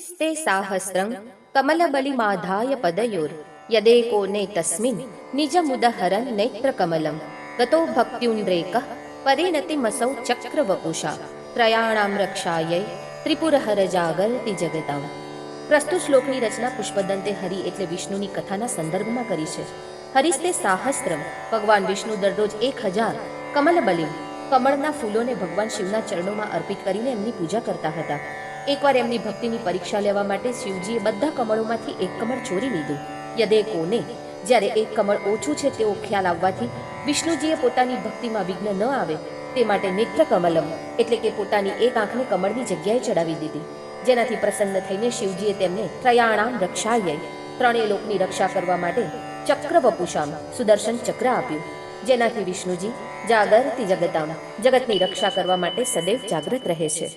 हरिस्ते साहस्रं कमलबलिमाधाय पदयोर यदेकोने तस्मिन् निजमुदहरन् नेत्रकमलं गतो भक्त्युन्द्रेकः परिणतिमसौ चक्रवपुषा त्रयाणां रक्षायै त्रिपुरहरजागर्ति जगताम्। પ્રસ્તુત શ્લોકની રચના પુષ્પદંતે હરિ એટલે વિષ્ણુની કથાના સંદર્ભમાં કરી છે. હરિસ્તે સાહસ્ત્રમ, ભગવાન વિષ્ણુ દરરોજ 1000 કમલબલિમ, કમળના ફૂલોને ભગવાન શિવના ચરણોમાં અર્પિત કરીને એમની પૂજા કરતા હતા. એકવાર એમની ભક્તિની પરીક્ષા લેવા માટે શિવજીએ બધા કમળોમાંથી એક કમળ ચોરી લીધું. યદે કોને, જ્યારે એક કમળ ઓછું છે તેવો ખ્યાલ આવવાથી વિષ્ણુજીએ પોતાની ભક્તિમાં વિઘ્ન ન આવે તે માટે નેત્ર કમલમ એટલે કે પોતાની એક આંખને કમળની જગ્યાએ ચડાવી દીધી, જેનાથી પ્રસન્ન થઈને શિવજીએ તેમને ત્રયાણામ રક્ષાય, ત્રણેય લોકની રક્ષા કરવા માટે ચક્રવપુષામ સુદર્શન ચક્ર આપ્યું, જેનાથી વિષ્ણુજી જાગરતિ જગતામ જગતની રક્ષા કરવા માટે સદૈવ જાગૃત રહે છે.